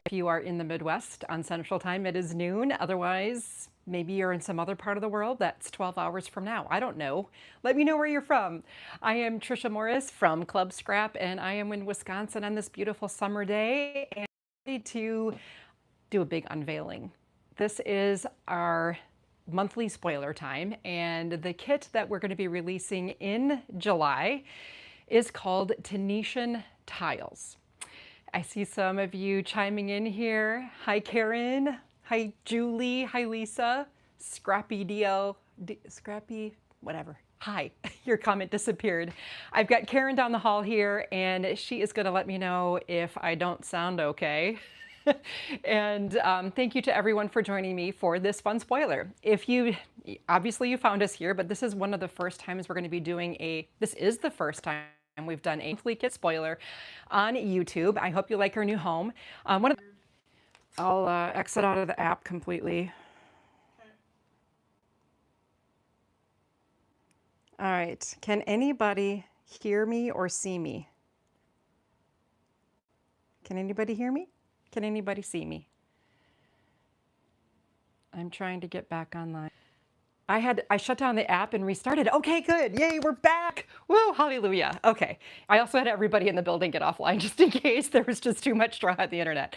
If you are in the Midwest on Central Time, it is noon. Otherwise, maybe you're in some other part of the world that's 12 hours from now. I don't know. Let me know where you're from. I am Tricia Morris from Club Scrap, and I am in Wisconsin on this beautiful summer day and ready to do a big unveiling. This is our monthly spoiler time, and the kit that we're going to be releasing in July is called Tenetian Tiles. I see some of you chiming in here. Hi, Karen. Hi, Julie. Hi, Lisa. Scrappy DL. Scrappy, whatever. Hi, your comment disappeared. I've got Karen down the hall here, and she is going to let me know if I don't sound okay. And thank you to everyone for joining me for this fun spoiler. Obviously you found us here, but this is one of the first times we're going to be doing this is the first time we've done a monthly kit spoiler on YouTube. I hope you like our new home. I'll exit out of the app completely. All right, can anybody hear me or see me? Can anybody hear me? Can anybody see me? I'm trying to get back online. I shut down the app and restarted. Okay, good. Yay, we're back. Woo, hallelujah. Okay. I also had everybody in the building get offline just in case there was just too much drama on the internet.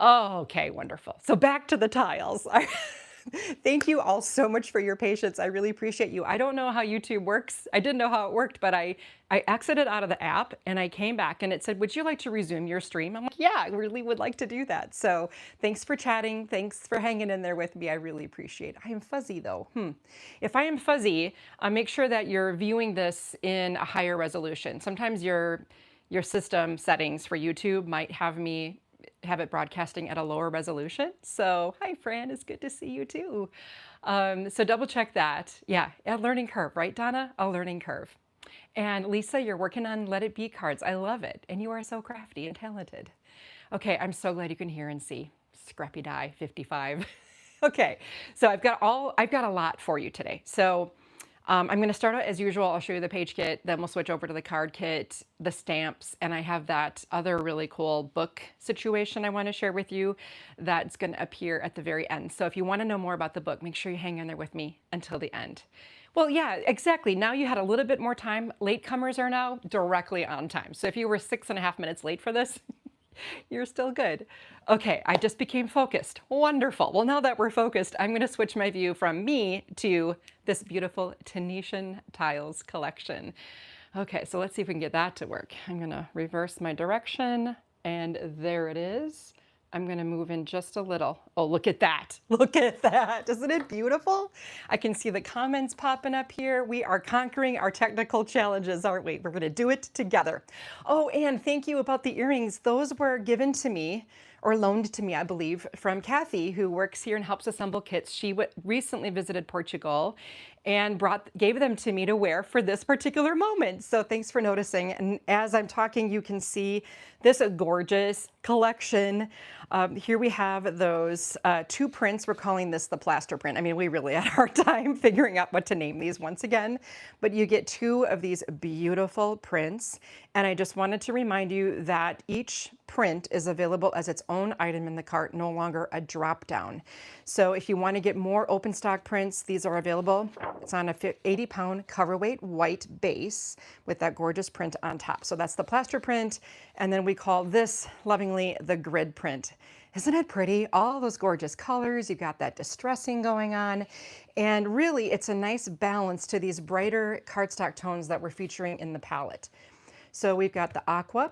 Okay, wonderful. So back to the tiles. Thank you all so much for your patience. I really appreciate you. I don't know how YouTube works. I didn't know how it worked, but I exited out of the app and I came back and it said, would you like to resume your stream? I'm like, yeah, I really would like to do that. So thanks for chatting. Thanks for hanging in there with me. I really appreciate it. I am fuzzy though. If I am fuzzy, make sure that you're viewing this in a higher resolution. Sometimes your system settings for YouTube might have it broadcasting at a lower resolution. So hi, Fran, it's good to see you too. So double check that. Yeah, a learning curve, right, Donna? A learning curve. And Lisa, you're working on Let It Be cards. I love it. And you are so crafty and talented. Okay, I'm so glad you can hear and see. Scrappy Die 55. Okay, so I've got a lot for you today. So I'm going to start out as usual. I'll show you the page kit, then we'll switch over to the card kit, the stamps, and I have that other really cool book situation I want to share with you that's going to appear at the very end. So if you want to know more about the book, make sure you hang in there with me until the end. Well, yeah, exactly. Now you had a little bit more time. Latecomers are now directly on time. So if you were 6.5 minutes late for this, you're still good. Okay, I just became focused. Wonderful. Well, now that we're focused, I'm going to switch my view from me to this beautiful Tenetian Tiles collection. Okay, so let's see if we can get that to work. I'm going to reverse my direction, and there it is. I'm going to move in just a little. Oh, look at that. Look at that. Isn't it beautiful? I can see the comments popping up here. We are conquering our technical challenges, aren't we? We're going to do it together. Oh, and thank you about the earrings. Those were given to me or loaned to me, I believe, from Kathy, who works here and helps assemble kits. She recently visited Portugal and gave them to me to wear for this particular moment. So thanks for noticing. And as I'm talking, you can see this gorgeous collection. Here we have those 2 prints. We're calling this the plaster print. I mean, we really had a hard time figuring out what to name these once again, but you get 2 of these beautiful prints. And I just wanted to remind you that each print is available as its own item in the cart, no longer a drop down. So if you want to get more open stock prints, these are available. It's on a 80-pound cover weight white base with that gorgeous print on top. So that's the plaster print. And then we call this lovingly the grid print. Isn't it pretty? All those gorgeous colors. You got that distressing going on. And really, it's a nice balance to these brighter cardstock tones that we're featuring in the palette. So we've got the aqua,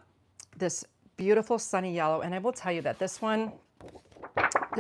this beautiful sunny yellow, and I will tell you that this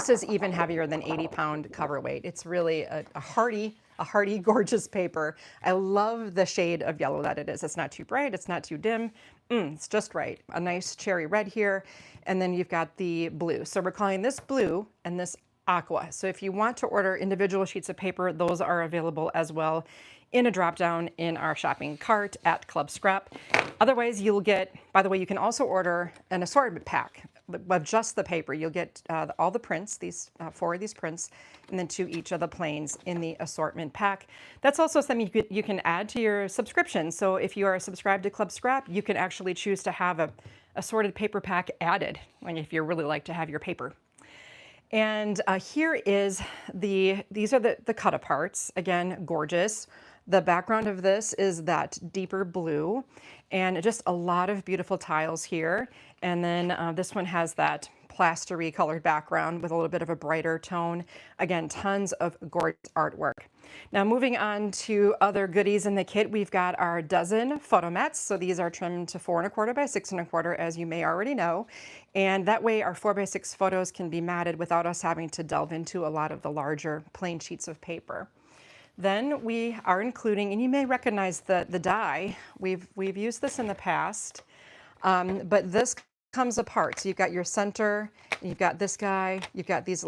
is even heavier than 80-pound cover weight. It's really a hardy, gorgeous paper. I love the shade of yellow that it is. It's not too bright, it's not too dim. It's just right. A nice cherry red here, and then you've got the blue. So we're calling this blue and this aqua. So if you want to order individual sheets of paper, those are available as well in a drop down in our shopping cart at Club Scrap. Otherwise, you'll get, by the way, you can also order an assortment pack of just the paper. You'll get all the prints, these 4 of these prints, and then 2 each of the planes in the assortment pack. That's also something you can add to your subscription. So if you are subscribed to Club Scrap, you can actually choose to have assorted paper pack added, if you really like to have your paper. And here is these are the cut aparts. Again, gorgeous. The background of this is that deeper blue, and just a lot of beautiful tiles here. And then this one has that plastery colored background with a little bit of a brighter tone. Again, tons of gorgeous artwork. Now moving on to other goodies in the kit, we've got our dozen photo mats. So these are trimmed to 4 1/4 by 6 1/4, as you may already know. And that way our 4 by 6 photos can be matted without us having to delve into a lot of the larger plain sheets of paper. Then we are including, and you may recognize the die. We've used this in the past, but this comes apart. So you've got your center, you've got this guy, you've got this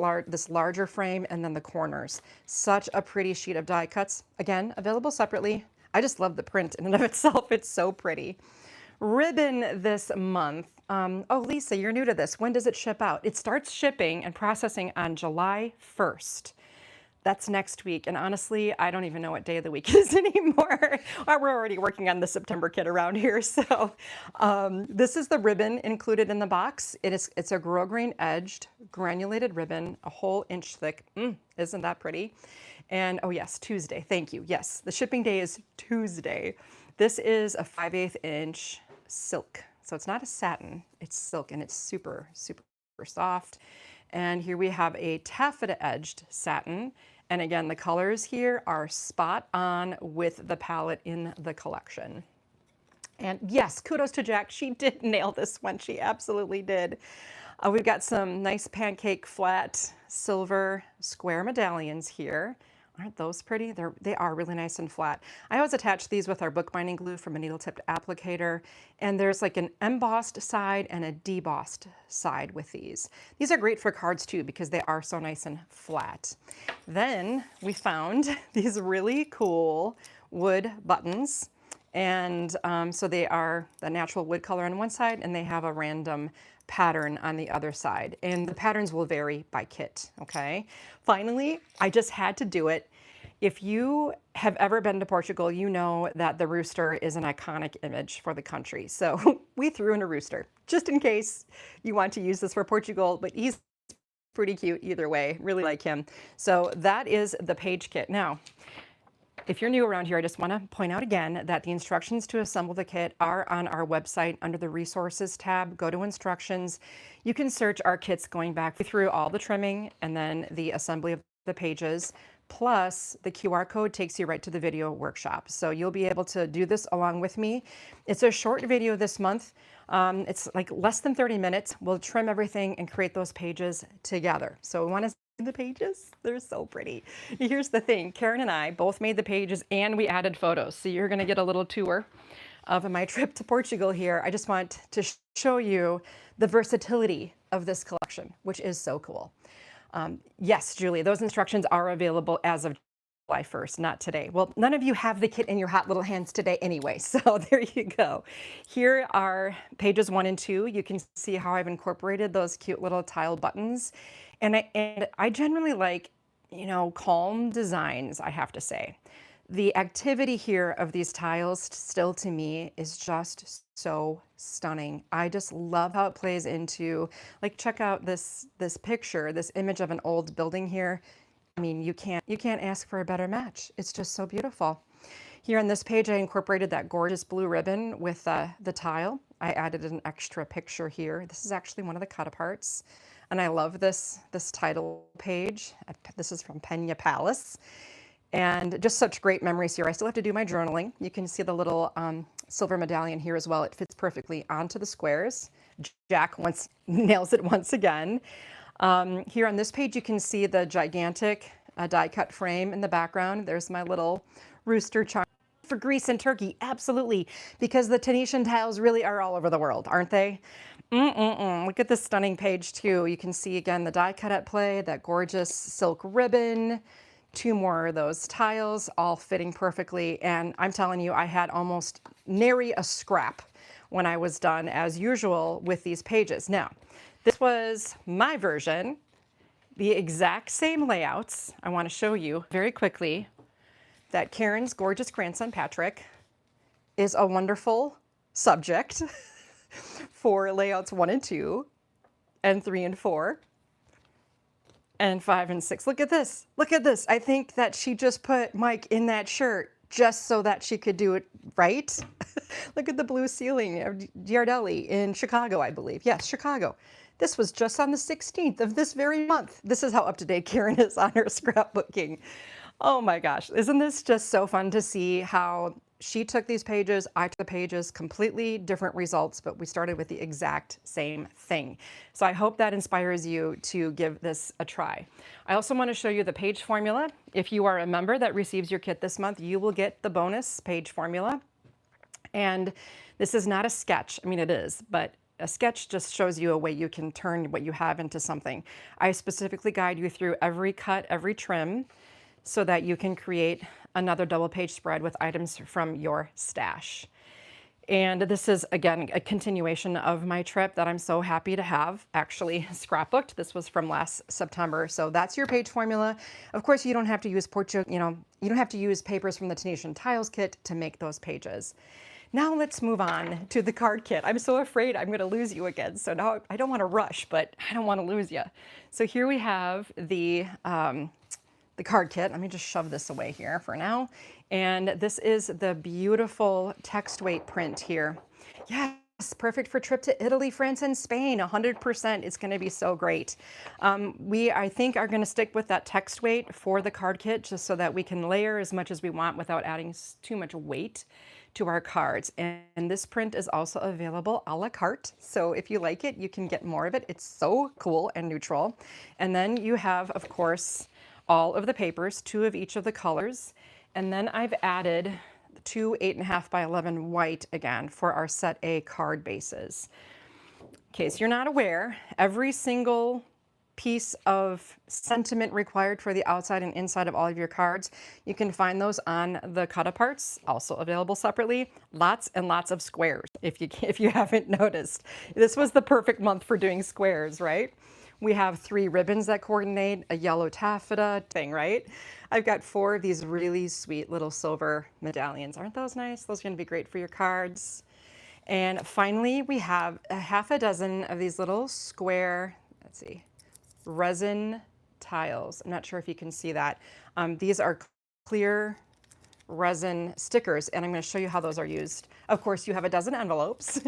larger frame, and then the corners. Such a pretty sheet of die cuts. Again, available separately. I just love the print in and of itself. It's so pretty. Ribbon this month. Oh, Lisa, you're new to this. When does it ship out? It starts shipping and processing on July 1st. That's next week. And honestly, I don't even know what day of the week it is anymore. We're already working on the September kit around here. So this is the ribbon included in the box. It's a grosgrain edged granulated ribbon, a whole inch thick. Isn't that pretty? And oh yes, Tuesday. Thank you. Yes, the shipping day is Tuesday. This is a 5/8 inch silk. So it's not a satin, it's silk, and it's super, super soft. And here we have a taffeta edged satin. And again, the colors here are spot on with the palette in the collection. And yes, kudos to Jack. She did nail this one. She absolutely did. We've got some nice pancake flat silver square medallions here. Aren't those pretty? They are really nice and flat. I always attach these with our bookbinding glue from a needle tipped applicator. And there's like an embossed side and a debossed side with these. These are great for cards too because they are so nice and flat. Then we found these really cool wood buttons. And so they are the natural wood color on one side and they have a random pattern on the other side. And the patterns will vary by kit, okay? Finally, I just had to do it. If you have ever been to Portugal, you know that the rooster is an iconic image for the country. So we threw in a rooster, just in case you want to use this for Portugal, but he's pretty cute either way, really like him. So that is the page kit. Now, if you're new around here, I just want to point out again that the instructions to assemble the kit are on our website under the resources tab. Go to instructions. You can search our kits going back through all the trimming and then the assembly of the pages. Plus, the QR code takes you right to the video workshop. So you'll be able to do this along with me. It's a short video this month. It's like less than 30 minutes. We'll trim everything and create those pages together. So we want to the pages. They're so pretty. Here's the thing. Karen and I both made the pages and we added photos. So you're going to get a little tour of my trip to Portugal here. I just want to show you the versatility of this collection, which is so cool. Yes, Julie, those instructions are available as of July 1st, not today. Well, none of you have the kit in your hot little hands today anyway, so there you go. Here are pages 1 and 2. You can see how I've incorporated those cute little tile buttons. And I generally like, you know, calm designs, I have to say. The activity here of these tiles still to me is just so stunning. I just love how it plays into, like, check out this picture, this image of an old building here. I mean, you can't ask for a better match. It's just so beautiful. Here on this page, I incorporated that gorgeous blue ribbon with the tile. I added an extra picture here. This is actually one of the cut aparts. And I love this title page. This is from Peña Palace. And just such great memories here. I still have to do my journaling. You can see the little silver medallion here as well. It fits perfectly onto the squares. Jack nails it once again. Here on this page, you can see the gigantic die cut frame in the background. There's my little rooster charm. For Greece and Turkey, absolutely, because the Tunisian tiles really are all over the world, aren't they? Look at this stunning page too. You can see again the die cut at play, that gorgeous silk ribbon, 2 more of those tiles, all fitting perfectly. And I'm telling you, I had almost nary a scrap when I was done, as usual, with these pages. Now, this was my version, the exact same layouts. I want to show you very quickly that Karen's gorgeous grandson, Patrick, is a wonderful subject. for layouts 1 and 2, and 3 and 4, and 5 and 6. Look at this. Look at this. I think that she just put Mike in that shirt just so that she could do it right. Look at the blue ceiling of Giardelli in Chicago, I believe. Yes, Chicago. This was just on the 16th of this very month. This is how up-to-date Karen is on her scrapbooking. Oh my gosh, isn't this just so fun to see how she took these pages, I took the pages, completely different results, but we started with the exact same thing. So I hope that inspires you to give this a try. I also want to show you the page formula. If you are a member that receives your kit this month, you will get the bonus page formula. And this is not a sketch. I mean, it is, but a sketch just shows you a way you can turn what you have into something. I specifically guide you through every cut, every trim, so that you can create another double page spread with items from your stash. And this is, again, a continuation of my trip that I'm so happy to have actually scrapbooked. This was from last September. So that's your page formula. Of course, you don't have to use you don't have to use papers from the Tenetian Tiles kit to make those pages. Now let's move on to the card kit. I'm so afraid I'm going to lose you again. So now I don't want to rush, but I don't want to lose you. So here we have the card kit. Let me just shove this away here for now. And this is the beautiful text weight print here. Yes, perfect for trip to Italy, France, and Spain. 100%. It's going to be so great. We, I think, are going to stick with that text weight for the card kit just so that we can layer as much as we want without adding too much weight to our cards. And this print is also available a la carte. So if you like it, you can get more of it. It's so cool and neutral. And then you have, of course, all of the papers, 2 of each of the colors. And then I've added 2 8.5 by 11 white again for our set A card bases. In case you're not aware, every single piece of sentiment required for the outside and inside of all of your cards, you can find those on the cut-aparts, also available separately. Lots and lots of squares, if you haven't noticed. This was the perfect month for doing squares, right? We have 3 ribbons that coordinate, a yellow taffeta thing, right? I've got 4 of these really sweet little silver medallions. Aren't those nice? Those are going to be great for your cards. And finally, we have a half a dozen of these little square, let's see, resin tiles. I'm not sure if you can see that. These are clear resin stickers, and I'm going to show you how those are used. Of course, you have a dozen envelopes.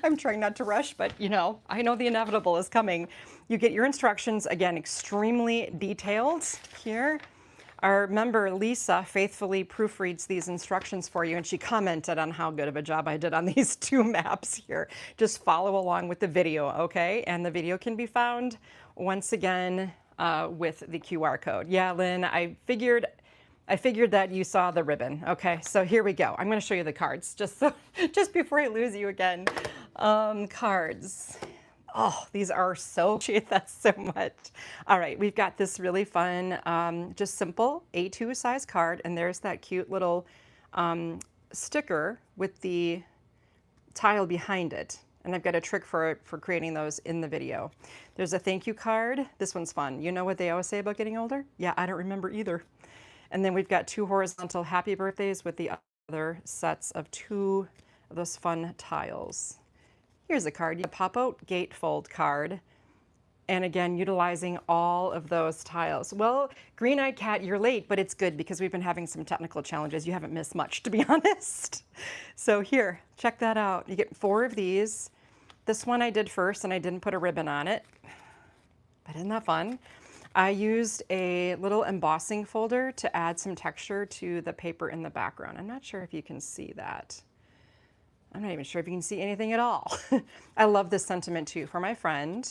I'm trying not to rush, but I know the inevitable is coming. You get your instructions, again, extremely detailed here. Our member, Lisa, faithfully proofreads these instructions for you, and she commented on how good of a job I did on these 2 maps here. Just follow along with the video, okay? And the video can be found, once again, with the QR code. Yeah, Lynn, I figured that you saw the ribbon. Okay, so here we go. I'm going to show you the cards just before I lose you again. Cards. Oh, these are so cheap. That's so much. All right, we've got this really fun, just simple A2 size card, and there's that cute little sticker with the tile behind it. And I've got a trick for creating those in the video. There's a thank you card. This one's fun. You know what they always say about getting older? Yeah, I don't remember either. And then we've got 2 horizontal happy birthdays with the other sets of 2 of those fun tiles. Here's a card, a pop-out gatefold card. And again, utilizing all of those tiles. Well, Green-Eyed Cat, you're late, but it's good because we've been having some technical challenges. You haven't missed much, to be honest. So here, check that out. You get 4 of these. This one I did first, and I didn't put a ribbon on it. But isn't that fun? I used a little embossing folder to add some texture to the paper in the background. I'm not sure if you can see that. I'm not even sure if you can see anything at all. I love this sentiment too. For my friend,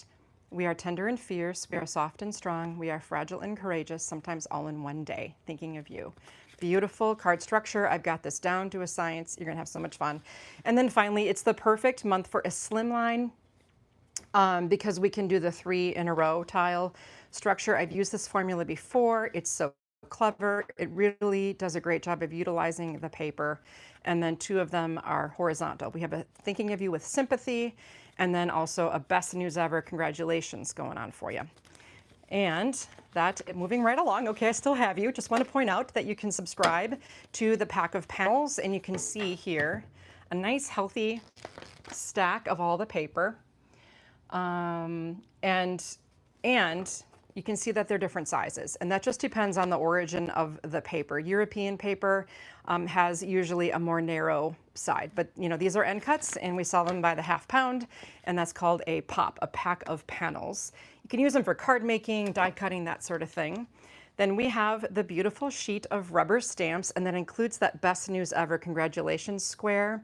we are tender and fierce, we are soft and strong, we are fragile and courageous, sometimes all in one day. Thinking of you. Beautiful card structure. I've got this down to a science. You're gonna have so much fun. And then finally, it's the perfect month for a slimline because we can do the 3 in a row tile structure. I've used this formula before. It's so clever. It really does a great job of utilizing the paper. And then 2 of them are horizontal. We have a thinking of you with sympathy, and then also a best news ever congratulations going on for you. And that, moving right along, okay, I still have you. Just want to point out that you can subscribe to the pack of panels, and you can see here a nice healthy stack of all the paper. And you can see that they're different sizes, and that just depends on the origin of the paper. European paper has usually a more narrow side, but you know, these are end cuts and we sell them by the half pound, and that's called a pop, a pack of panels. You can use them for card making, die cutting, that sort of thing. Then we have the beautiful sheet of rubber stamps, and that includes that Best News Ever Congratulations square,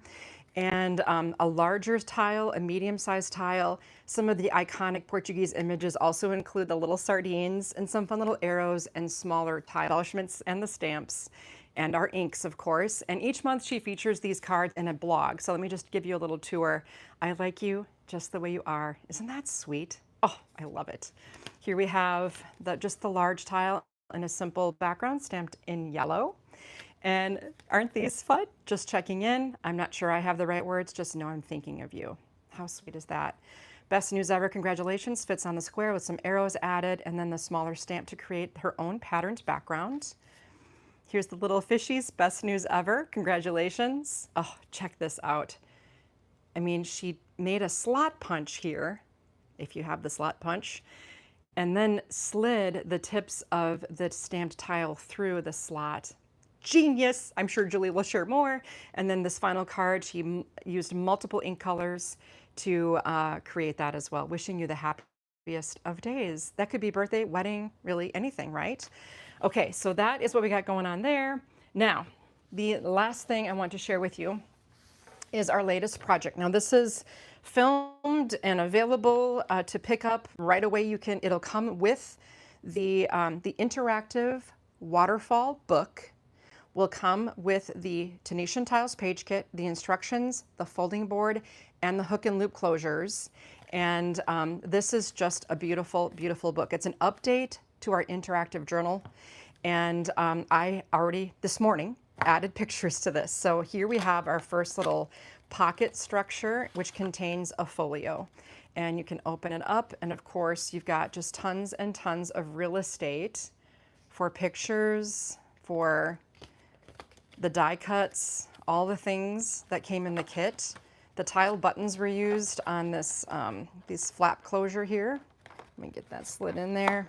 and a larger tile, a medium-sized tile. Some of the iconic Portuguese images also include the little sardines and some fun little arrows and smaller tile embellishments and the stamps and our inks, of course. And each month she features these cards in a blog. So let me just give you a little tour. I like you just the way you are. Isn't that sweet? Oh, I love it. Here we have just the large tile in a simple background stamped in yellow. And aren't these fun? Just checking in. I'm not sure I have the right words, just know I'm thinking of you. How sweet is that? Best News Ever Congratulations fits on the square with some arrows added, and then the smaller stamp to create her own patterned background. Here's the little fishies, Best News Ever, congratulations. Oh, check this out. I mean, she made a slot punch here, if you have the slot punch, and then slid the tips of the stamped tile through the slot. Genius. I'm sure Julie will share more. And then this final card, she used multiple ink colors to create that as well. Wishing you the happiest of days. That could be birthday, wedding, really anything, right? Okay, so that is what we got going on there. Now, the last thing I want to share with you is our latest project. Now, this is filmed and available to pick up right away. It'll come with the interactive waterfall book. Will come with the Tunisian tiles page kit, the instructions, the folding board, and the hook and loop closures. And this is just a beautiful, beautiful book. It's an update to our interactive journal. And I already, this morning, added pictures to this. So here we have our first little pocket structure, which contains a folio. And you can open it up. And of course, you've got just tons and tons of real estate for pictures, for the die cuts, all the things that came in the kit. The tile buttons were used on this flap closure here. Let me get that slid in there.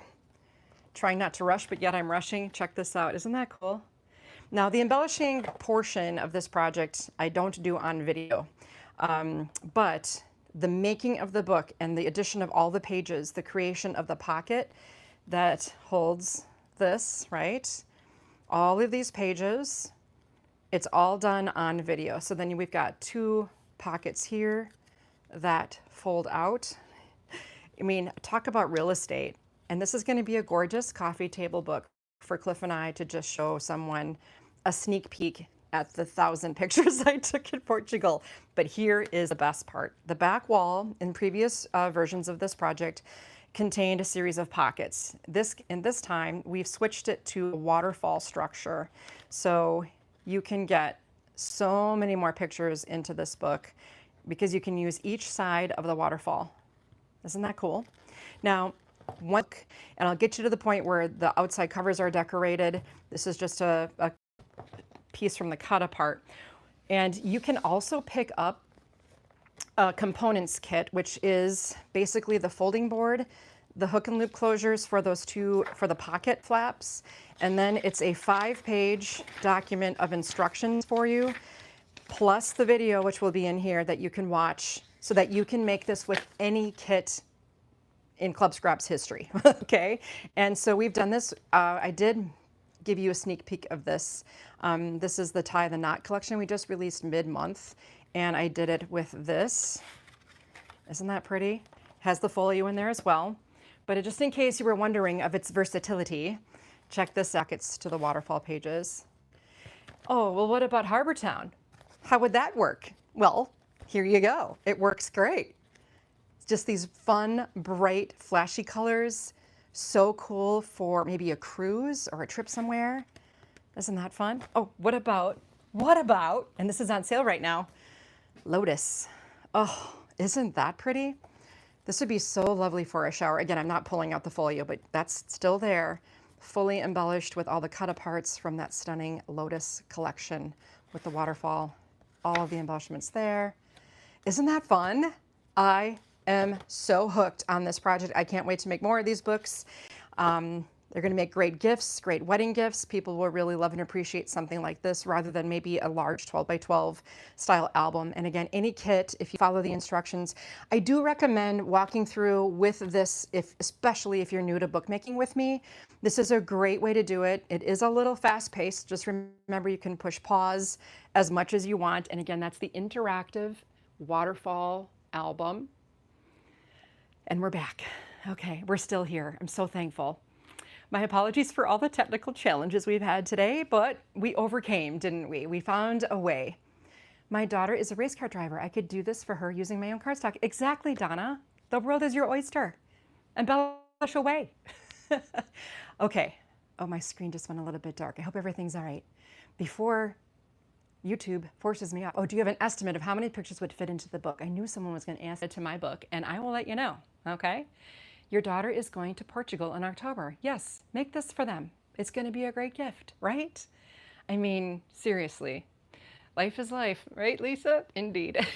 Trying not to rush, but yet I'm rushing. Check this out. Isn't that cool? Now, the embellishing portion of this project I don't do on video, but the making of the book and the addition of all the pages, the creation of the pocket that holds this, right? All of these pages, it's all done on video. So then we've got two pockets here that fold out. I mean, talk about real estate. And this is going to be a gorgeous coffee table book for Cliff and I to just show someone a sneak peek at the 1,000 pictures I took in Portugal. But here is the best part. The back wall in previous versions of this project contained a series of pockets. In this time, we've switched it to a waterfall structure. So you can get so many more pictures into this book because you can use each side of the waterfall. Isn't that cool? Now, and I'll get you to the point where the outside covers are decorated. This is just a piece from the cut apart. And you can also pick up a components kit, which is basically the folding board, the hook and loop closures for those two, for the pocket flaps, and then it's a 5-page document of instructions for you, plus the video, which will be in here, that you can watch so that you can make this with any kit in Club Scraps history, okay? And so we've done this. I did give you a sneak peek of this. This is the Tie the Knot collection we just released mid-month, and I did it with this. Isn't that pretty? Has the folio in there as well. But just in case you were wondering of its versatility, check this out. It's to the waterfall pages. Oh, well, what about Harbor Town? How would that work? Well, here you go. It works great. It's just these fun, bright, flashy colors. So cool for maybe a cruise or a trip somewhere. Isn't that fun? Oh, what about, and this is on sale right now, Lotus. Oh, isn't that pretty? This would be so lovely for a shower. Again, I'm not pulling out the folio, but that's still there, fully embellished with all the cut aparts from that stunning Lotus collection with the waterfall, all of the embellishments there. Isn't that fun? I am so hooked on this project. I can't wait to make more of these books. They're going to make great gifts, great wedding gifts. People will really love and appreciate something like this rather than maybe a large 12 by 12 style album. And again, any kit, if you follow the instructions, I do recommend walking through with this, especially if you're new to bookmaking with me. This is a great way to do it. It is a little fast paced. Just remember you can push pause as much as you want. And again, that's the interactive waterfall album. And we're back. Okay, we're still here. I'm so thankful. My apologies for all the technical challenges we've had today, but we overcame, didn't we? We found a way. My daughter is a race car driver. I could do this for her using my own cardstock. Exactly, Donna. The world is your oyster. Embellish away. Okay. Oh, my screen just went a little bit dark. I hope everything's all right. Before YouTube forces me off. Oh, do you have an estimate of how many pictures would fit into the book? I knew someone was going to ask it to my book, and I will let you know, okay? Your daughter is going to Portugal in October. Yes, make this for them. It's going to be a great gift, right? I mean, seriously. Life is life, right, Lisa? Indeed.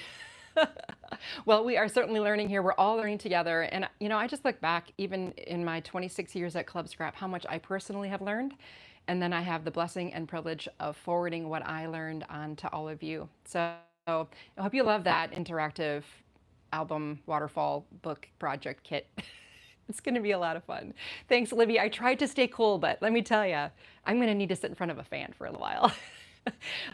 Well, we are certainly learning here. We're all learning together. And, you know, I just look back, even in my 26 years at Club Scrap, how much I personally have learned. And then I have the blessing and privilege of forwarding what I learned on to all of you. So I hope you love that interactive album waterfall book project kit. It's going to be a lot of fun. Thanks, Libby. I tried to stay cool, but let me tell you, I'm going to need to sit in front of a fan for a while.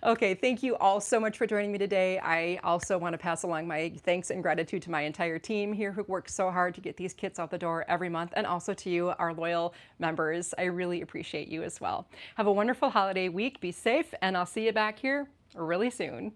Okay, thank you all so much for joining me today. I also want to pass along my thanks and gratitude to my entire team here who works so hard to get these kits out the door every month, and also to you, our loyal members. I really appreciate you as well. Have a wonderful holiday week. Be safe, and I'll see you back here really soon.